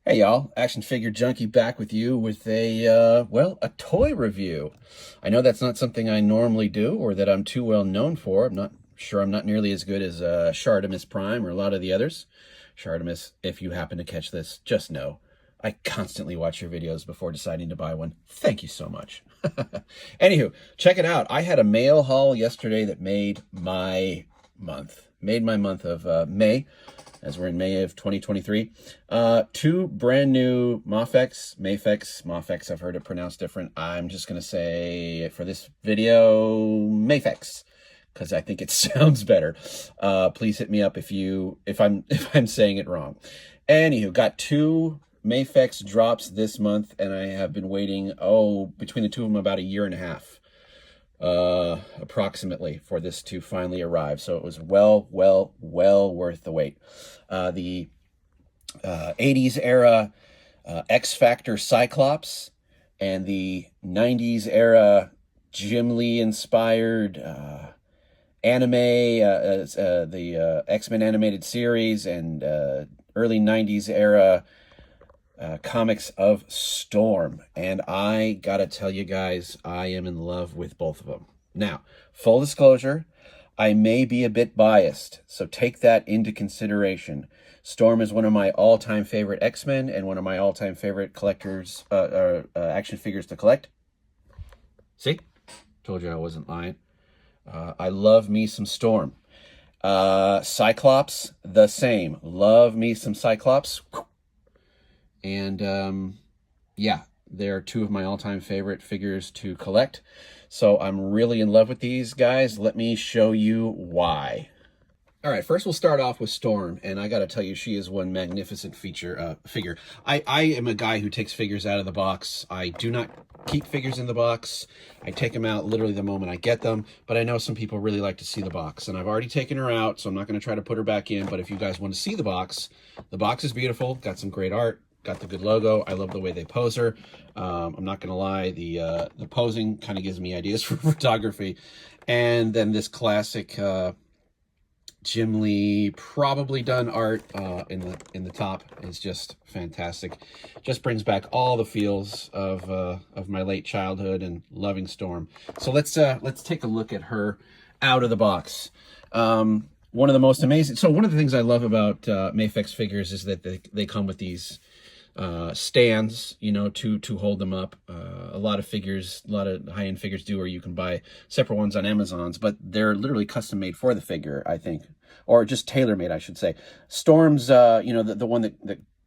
Hey y'all, Action Figure Junkie back with you with a toy review. I know that's not something I normally do or that I'm too well known for. I'm not nearly as good as Shartimus Prime or a lot of the others. Shartimus, if you happen to catch this, just know I constantly watch your videos before deciding to buy one. Thank you so much. Anywho, check it out. I had a mail haul yesterday that made my month. Made my month of May, as we're in May of 2023. Two brand new Mafex, I've heard it pronounced different. I'm just going to say for this video, Mafex, because I think it sounds better. Please hit me up if I'm saying it wrong. Anywho, got two Mafex drops this month, and I have been waiting, between the two of them about a year and a half. Approximately for this to finally arrive. So it was well worth the wait. The 80s era X Factor Cyclops and the 90s era Jim Lee inspired anime, the X-Men animated series, and early 90s era comics of Storm. And I gotta tell you guys, I am in love with both of them. Now, full disclosure, I may be a bit biased, so take that into consideration. Storm is one of my all-time favorite X-Men and one of my all-time favorite collectors, action figures to collect. See? Told you I wasn't lying. I love me some Storm. Cyclops, the same. Love me some Cyclops. And yeah, they're two of my all-time favorite figures to collect. So I'm really in love with these guys. Let me show you why. All right, first we'll start off with Storm, and I got to tell you, she is one magnificent figure. I am a guy who takes figures out of the box. I do not keep figures in the box. I take them out literally the moment I get them, but I know some people really like to see the box, and I've already taken her out, so I'm not going to try to put her back in, but if you guys want to see the box is beautiful, got some great art. Got the good logo. I love the way they pose her. I'm not going to lie. The posing kind of gives me ideas for photography. And then this classic Jim Lee, probably done art in the top is just fantastic. Just brings back all the feels of my late childhood and loving Storm. So let's take a look at her out of the box. One of the most amazing. So one of the things I love about Mafex figures is that they come with these stands, to hold them up. A lot of high-end figures do, or you can buy separate ones on Amazon's, but they're literally custom made for the figure, I think, or just tailor-made, I should say. Storm's, the one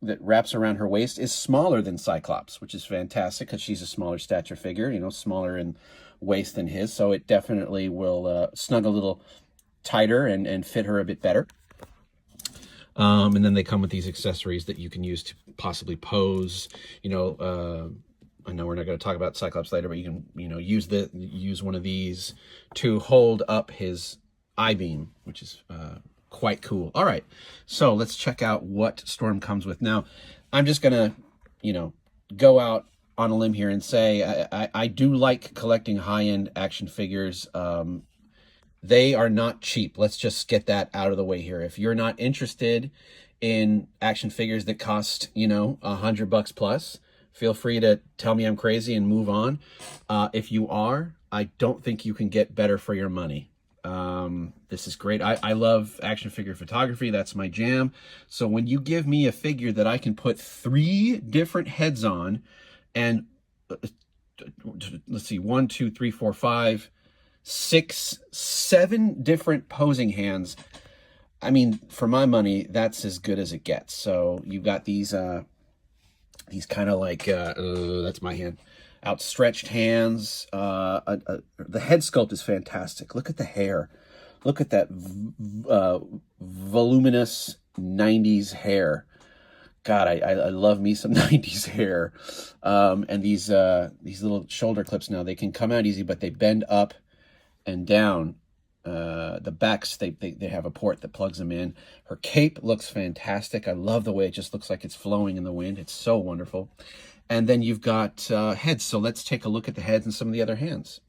that wraps around her waist is smaller than Cyclops, which is fantastic because she's a smaller stature figure, smaller in waist than his, so it definitely will snug a little tighter and fit her a bit better. And then they come with these accessories that you can use to possibly pose. I know we're not going to talk about Cyclops later, but you can, use one of these to hold up his I-beam, which is quite cool. All right, so let's check out what Storm comes with. Now, I'm just going to, go out on a limb here and say I do like collecting high-end action figures. They are not cheap. Let's just get that out of the way here. If you're not interested in action figures that cost, $100 plus, feel free to tell me I'm crazy and move on. If you are, I don't think you can get better for your money. This is great. I love action figure photography. That's my jam. So when you give me a figure that I can put 3 different heads on and let's see, 1, 2, 3, 4, 5, 6, 7 different posing hands. I mean, for my money, that's as good as it gets. So you've got these kind of like, that's my hand, outstretched hands. The head sculpt is fantastic. Look at the hair. Look at that voluminous 90s hair. God, I love me some 90s hair. And these little shoulder clips now, they can come out easy, but they bend up and down. The backs, they have a port that plugs them in. Her cape looks fantastic. I love the way it just looks like it's flowing in the wind. It's so wonderful. And then you've got heads. So let's take a look at the heads and some of the other hands.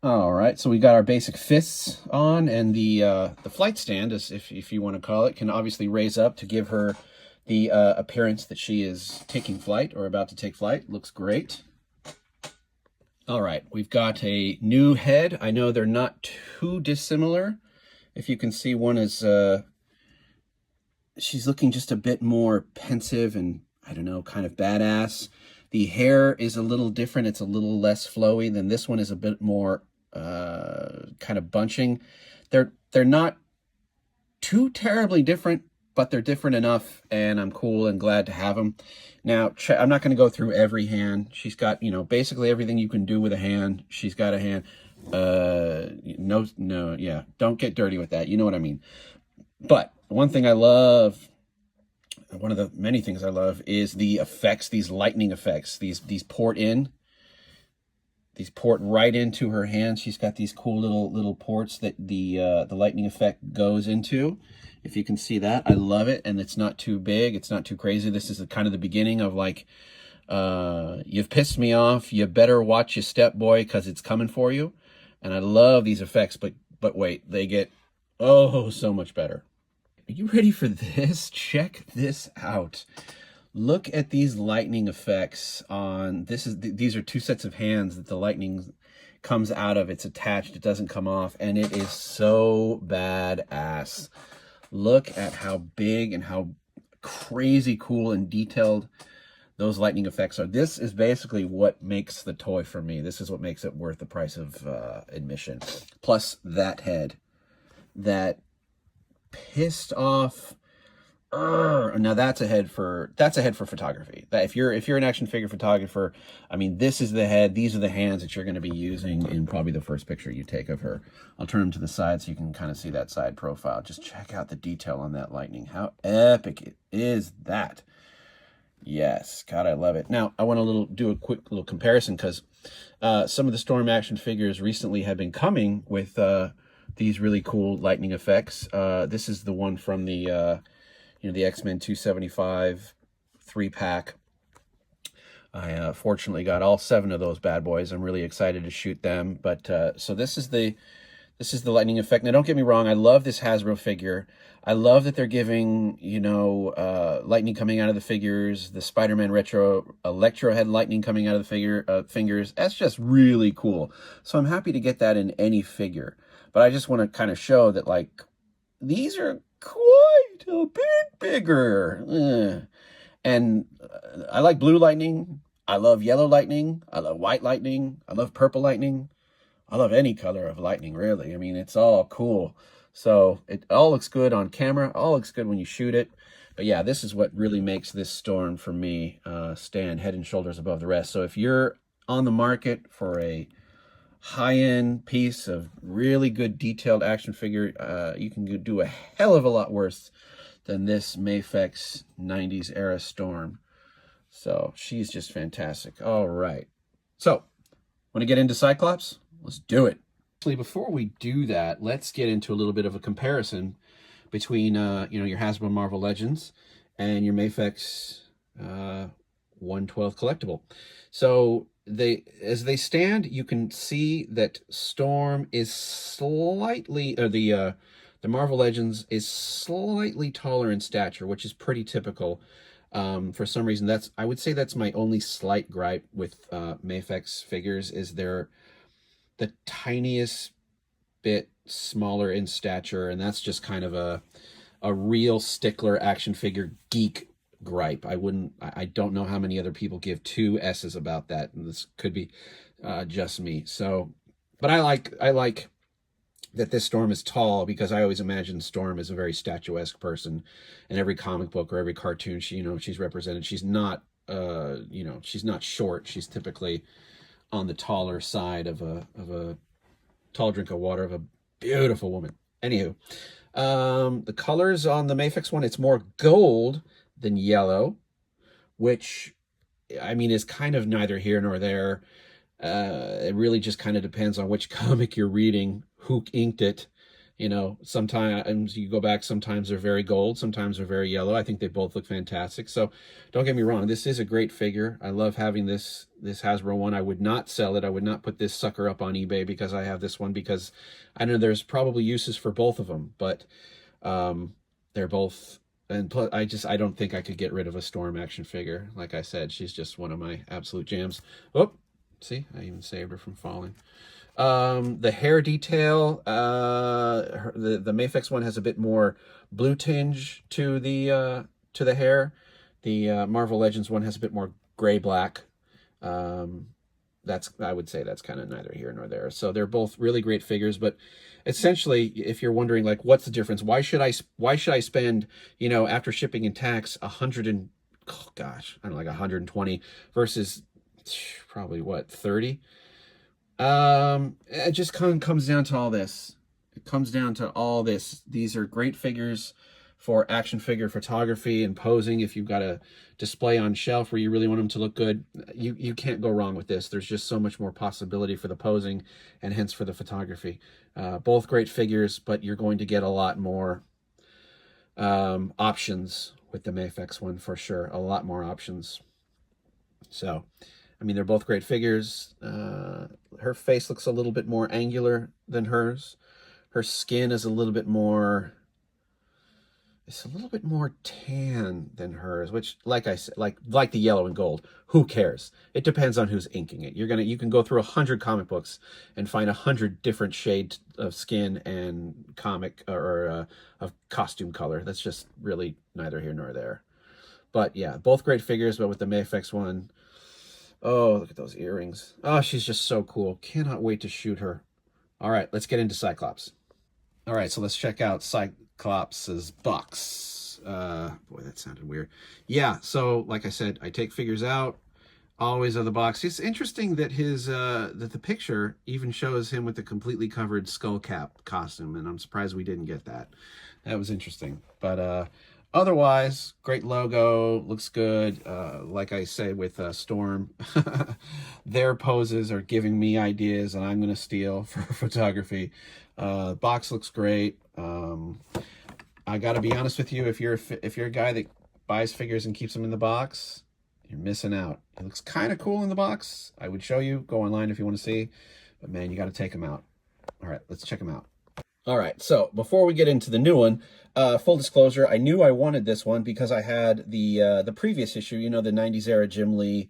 All right, so we got our basic fists on, and the flight stand, as if you want to call it, can obviously raise up to give her the appearance that she is taking flight or about to take flight. Looks great. All right, we've got a new head. I know they're not too dissimilar. If you can see, one is, she's looking just a bit more pensive and, I don't know, kind of badass. The hair is a little different. It's a little less flowy. Than this one is a bit more kind of bunching. They're not too terribly different, but they're different enough, and I'm cool and glad to have them. Now, I'm not going to go through every hand. She's got, you know, basically everything you can do with a hand. She's got a hand. No, yeah, don't get dirty with that. You know what I mean. But one thing I love, one of the many things I love, is the effects, these lightning effects. These port right into her hand. She's got these cool little ports that the lightning effect goes into. If you can see that, I love it, and it's not too big, it's not too crazy. This is kind of the beginning of like, you've pissed me off, you better watch your step, boy, because it's coming for you. And I love these effects, but wait, they get, oh, so much better. Are you ready for this? Check this out. Look at these lightning effects on, these are two sets of hands that the lightning comes out of. It's attached, it doesn't come off, and it is so badass. Look at how big and how crazy cool and detailed those lightning effects are. This is basically what makes the toy for me. This is what makes it worth the price of admission. Plus that head, that pissed off. Now that's a head for photography. That if you're an action figure photographer, I mean, this is the head. These are the hands that you're going to be using in probably the first picture you take of her. I'll turn them to the side so you can kind of see that side profile. Just check out the detail on that lightning. How epic is that? Yes, God, I love it. Now I want to do a quick little comparison, because some of the Storm action figures recently have been coming with these really cool lightning effects. This is the one from the the X-Men 275 3-pack. I fortunately got all 7 of those bad boys. I'm really excited to shoot them. But so this is the lightning effect. Now, don't get me wrong. I love this Hasbro figure. I love that they're giving, lightning coming out of the figures, the Spider-Man retro Electro head lightning coming out of the fingers. That's just really cool. So I'm happy to get that in any figure. But I just want to kind of show that, like, these are quite a bit bigger. And I like blue lightning. I love yellow lightning. I love white lightning. I love purple lightning. I love any color of lightning, really. I mean, it's all cool. So it all looks good on camera. All looks good when you shoot it. But yeah, this is what really makes this Storm for me stand head and shoulders above the rest. So if you're on the market for a high-end piece of really good detailed action figure, you can do a hell of a lot worse than this Mafex 90s era Storm. So she's just fantastic. All right. So, want to get into Cyclops? Let's do it. Actually, before we do that, let's get into a little bit of a comparison between your Hasbro Marvel Legends and your Mafex 1/12 collectible. So as they stand, you can see that Storm is slightly, or the Marvel Legends is slightly taller in stature, which is pretty typical. For some reason, I would say that's my only slight gripe with Mafex figures, is they're the tiniest bit smaller in stature, and that's just kind of a real stickler action figure geek gripe. I don't know how many other people give 2 S's about that, and this could be just me. So, but I like that this Storm is tall, because I always imagine Storm as a very statuesque person. In every comic book or every cartoon she's represented, she's not she's not short. She's typically on the taller side of a tall drink of water, of a beautiful woman. Anywho, the colors on the Mafex one, it's more gold than yellow, which, I mean, is kind of neither here nor there. It really just kind of depends on which comic you're reading, who inked it. Sometimes you go back, sometimes they're very gold, sometimes they're very yellow. I think they both look fantastic. So don't get me wrong, this is a great figure. I love having this Hasbro one. I would not sell it. I would not put this sucker up on eBay because I have this one, because I know there's probably uses for both of them, but they're both And plus, I don't think I could get rid of a Storm action figure. Like I said, she's just one of my absolute jams. Oh, see, I even saved her from falling. The hair detail, the Mafex one has a bit more blue tinge to the hair. The Marvel Legends one has a bit more gray black. I would say that's kind of neither here nor there. So they're both really great figures, but essentially, if you're wondering like what's the difference, why should I spend, you know, after shipping and tax 100 and oh gosh, I don't know, like 120 versus probably what 30. It just kind of comes down to all this. It comes down to all this. These are great figures for action figure photography and posing. If you've got a display on shelf where you really want them to look good, you can't go wrong with this. There's just so much more possibility for the posing and hence for the photography. Both great figures, but you're going to get a lot more options with the Mafex one for sure. A lot more options. So, I mean, they're both great figures. Her face looks a little bit more angular than hers. Her skin is a little bit more... It's a little bit more tan than hers, which, like I said, like the yellow and gold, who cares? It depends on who's inking it. You can go through 100 comic books and find 100 different shades of skin and comic or of costume color. That's just really neither here nor there. But yeah, both great figures. But with the Mafex one, oh, look at those earrings. Oh, she's just so cool. Cannot wait to shoot her. All right, let's get into Cyclops. All right, so let's check out Cyclops's box. Boy, that sounded weird. Yeah, so like I said, I take figures out, always of the box. It's interesting that that the picture even shows him with the completely covered skull cap costume, and I'm surprised we didn't get that. That was interesting. But otherwise, great logo, looks good. Like I say with Storm, their poses are giving me ideas, and I'm going to steal for photography. Box looks great. I got to be honest with you, if you're a guy that buys figures and keeps them in the box, you're missing out. It looks kind of cool in the box. I would show you. Go online if you want to see. But man, you got to take them out. All right, let's check them out. All right, so before we get into the new one, full disclosure, I knew I wanted this one because I had the previous issue, you know, the 90s era Jim Lee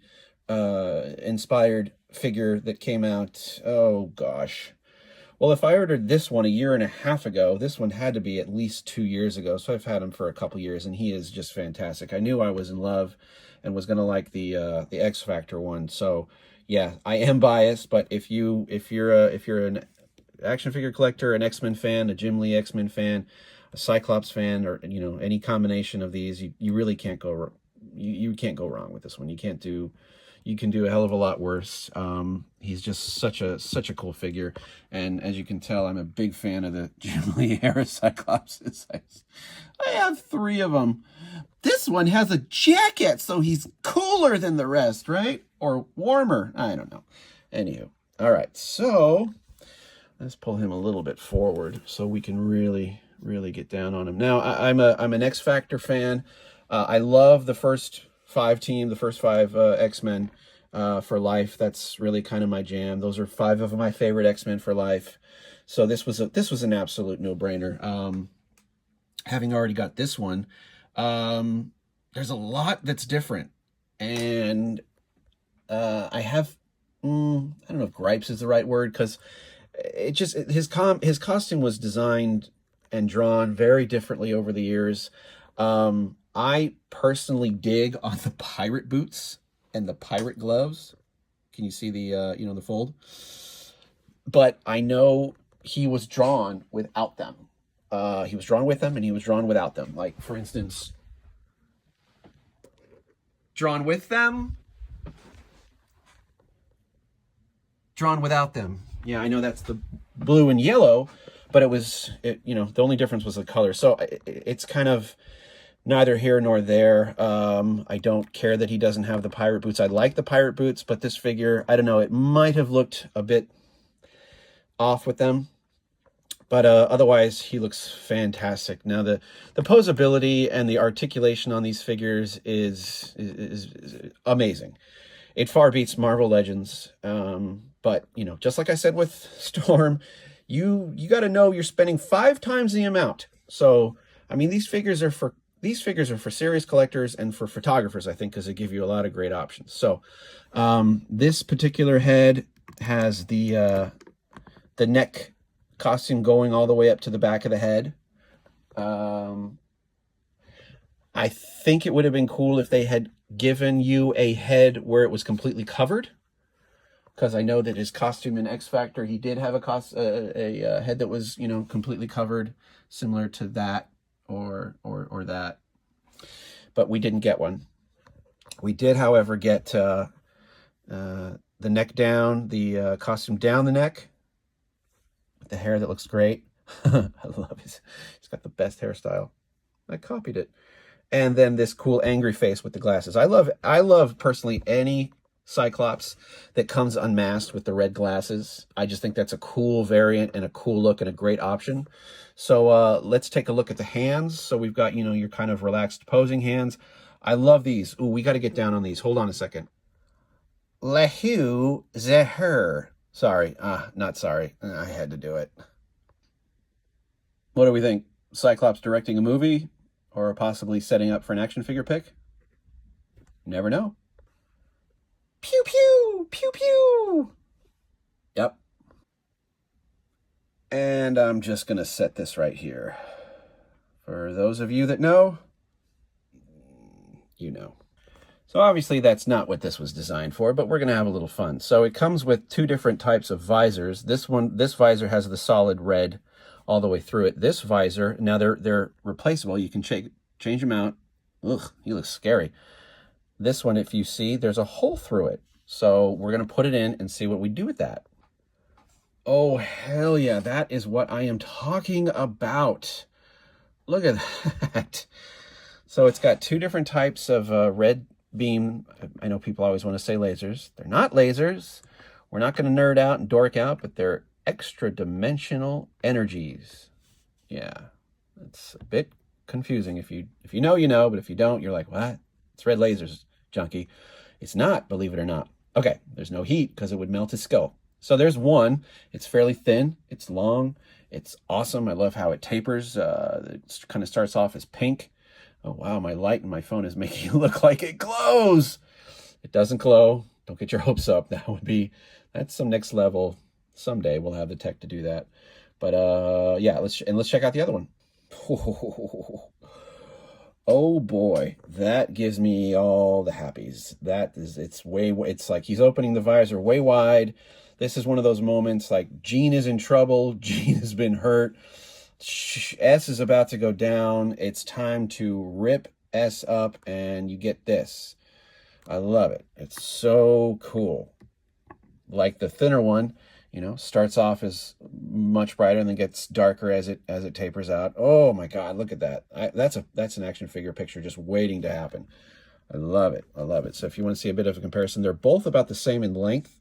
inspired figure that came out, oh gosh. Well, if I ordered this one a year and a half ago, this one had to be at least 2 years ago. So I've had him for a couple years, and he is just fantastic. I knew I was in love and was going to like the X Factor one. So yeah, I am biased, but if you're an action figure collector, an X-Men fan, a Jim Lee X-Men fan, a Cyclops fan, or you know, any combination of these, you really can't go you can't go wrong with this one. You can do a hell of a lot worse. He's just such a cool figure, and as you can tell, I'm a big fan of the Jim Lee era Cyclopses. I have 3 of them. This one has a jacket, so he's cooler than the rest, right? Or warmer. I don't know. Anywho, all right. So let's pull him a little bit forward so we can really get down on him. Now, I'm an X Factor fan. I love the first 5 team, the first 5 X-Men for life. That's really kind of my jam. Those are 5 of my favorite X-Men for life. So this was an absolute no-brainer. Having already got this one, there's a lot that's different, and I have I don't know if gripes is the right word, because it just his costume was designed and drawn very differently over the years. I personally dig on the pirate boots and the pirate gloves. Can you see the the fold? But I know he was drawn without them. He was drawn with them and he was drawn without them. Like, for instance, drawn with them, drawn without them. Yeah, I know that's the blue and yellow, but the only difference was the color. So it's kind of neither here nor there. I don't care that he doesn't have the pirate boots. I like the pirate boots, but this figure, I don't know, it might have looked a bit off with them. But otherwise, he looks fantastic. Now, the posability and the articulation on these figures is amazing. It far beats Marvel Legends. But, just like I said with Storm, you got to know you're spending 5 times the amount. So, I mean, these figures are for these figures are for serious collectors and for photographers, I think, because they give you a lot of great options. So this particular head has the neck costume going all the way up to the back of the head. I think it would have been cool if they had given you a head where it was completely covered, because I know that his costume in X Factor, he did have a head that was, you know, completely covered, similar to that or that, but we didn't get one. We did, however, get the neck down, the costume down the neck, with the hair that looks great. I love it. He's got the best hairstyle. I copied it. And then this cool angry face with the glasses. I love personally any Cyclops that comes unmasked with the red glasses. I just think that's a cool variant and a cool look and a great option. So let's take a look at the hands. So we've got, you know, your kind of relaxed posing hands. I love these. Ooh, we got to get down on these. Hold on a second. Lehu Zeher. Sorry. Not sorry. I had to do it. What do we think? Cyclops directing a movie? Or possibly setting up for an action figure pick? Never know. Pew, pew, pew, pew. Yep. And I'm just going to set this right here. For those of you that know, you know. So obviously that's not what this was designed for, but we're going to have a little fun. So it comes with two different types of visors. This visor has the solid red all the way through it. This visor, now they're replaceable. You can change them out. Ugh, he looks scary. This one, if you see, there's a hole through it. So we're going to put it in and see what we do with that. Oh, hell yeah. That is what I am talking about. Look at that. So it's got two different types of red beam. I know people always want to say lasers. They're not lasers. We're not going to nerd out and dork out, but they're extra dimensional energies. Yeah, it's a bit confusing. If you know, you know, but if you don't, you're like, what? It's red lasers, junkie. It's not, believe it or not. Okay, there's no heat because it would melt his skull. So there's one. It's fairly thin. It's long. It's awesome. I love how it tapers. It kind of starts off as pink. Oh, wow, my light in my phone is making it look like it glows. It doesn't glow. Don't get your hopes up. That's some next level. Someday we'll have the tech to do that. But yeah, let's check out the other one. Oh boy, that gives me all the happies. It's like he's opening the visor way wide. This is one of those moments like Gene is in trouble. Gene has been hurt. S is about to go down. It's time to rip S up, and you get this. I love it. It's so cool. Like the thinner one, you know, starts off as much brighter and then gets darker as it tapers out. Oh my God, look at that. That's an action figure picture just waiting to happen. I love it. I love it. So if you want to see a bit of a comparison, they're both about the same in length.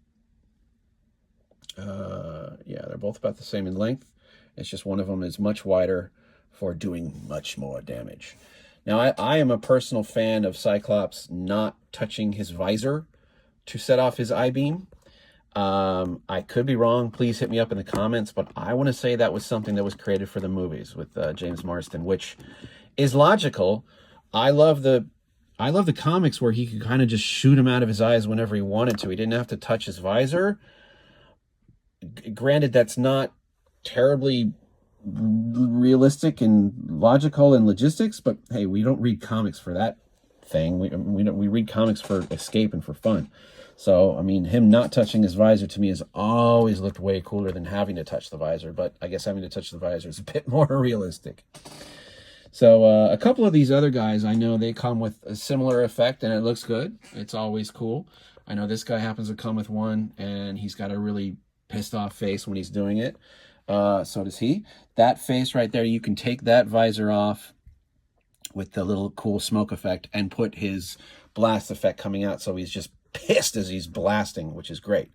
Yeah, they're both about the same in length. It's just one of them is much wider for doing much more damage. Now, I am a personal fan of Cyclops not touching his visor to set off his I-beam. I could be wrong. Please hit me up in the comments, but I want to say that was something that was created for the movies with James Marsden, which is logical. I love the comics where he could kind of just shoot him out of his eyes whenever he wanted to. He didn't have to touch his visor. Granted, that's not terribly realistic and logical in logistics, but hey, we don't read comics for that thing. We read comics for escape and for fun. So, I mean, him not touching his visor to me has always looked way cooler than having to touch the visor, but I guess having to touch the visor is a bit more realistic. So, a couple of these other guys, I know they come with a similar effect, and it looks good. It's always cool. I know this guy happens to come with one, and he's got a really pissed off face when he's doing it. So does he. That face right there, you can take that visor off with the little cool smoke effect and put his blast effect coming out, so he's just pissed as he's blasting, which is great.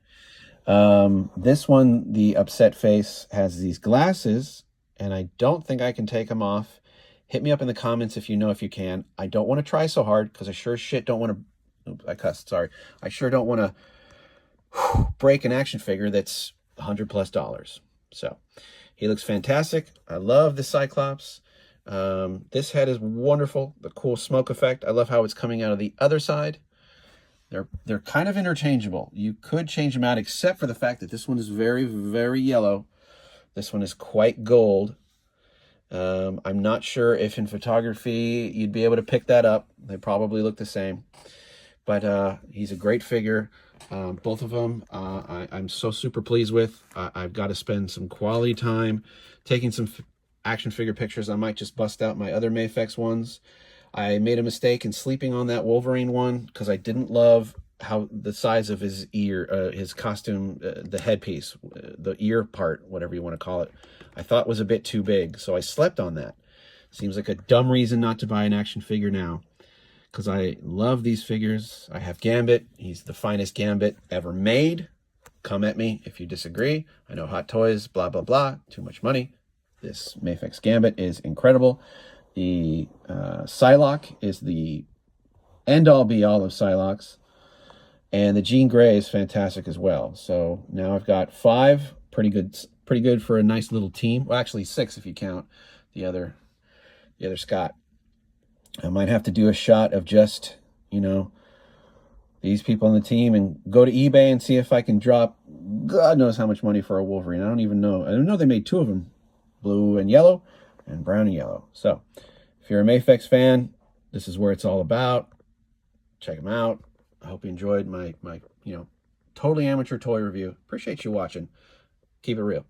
This one, the upset face, has these glasses, and I don't think I can take them off. Hit me up in the comments if you know if you can. I don't want to try so hard because I sure shit don't want to... Oops, I cussed, sorry. I sure don't want to break an action figure that's $100+. So he looks fantastic. I love the Cyclops. This head is wonderful. The cool smoke effect. I love how it's coming out of the other side. They're kind of interchangeable. You could change them out, except for the fact that this one is very, very yellow. This one is quite gold. I'm not sure if in photography you'd be able to pick that up. They probably look the same. But he's a great figure. Both of them I'm so super pleased with. I've got to spend some quality time taking some action figure pictures. I might just bust out my other Mafex ones. I made a mistake in sleeping on that Wolverine one because I didn't love how the size of his ear, his costume, the headpiece, the ear part, whatever you want to call it, I thought was a bit too big. So I slept on that. Seems like a dumb reason not to buy an action figure now, because I love these figures. I have Gambit. He's the finest Gambit ever made. Come at me if you disagree. I know Hot Toys, blah, blah, blah, too much money. This Mafex Gambit is incredible. The Psylocke is the end-all be-all of Psylocks. And the Jean Grey is fantastic as well. So now I've got 5. Pretty good for a nice little team. Well, actually 6 if you count the other Scott. I might have to do a shot of just, you know, these people on the team and go to eBay and see if I can drop God knows how much money for a Wolverine. I don't even know. I don't know they made 2 of them, blue and yellow and brown and yellow. So if you're a Mafex fan, this is where it's all about. Check them out. I hope you enjoyed my totally amateur toy review. Appreciate you watching. Keep it real.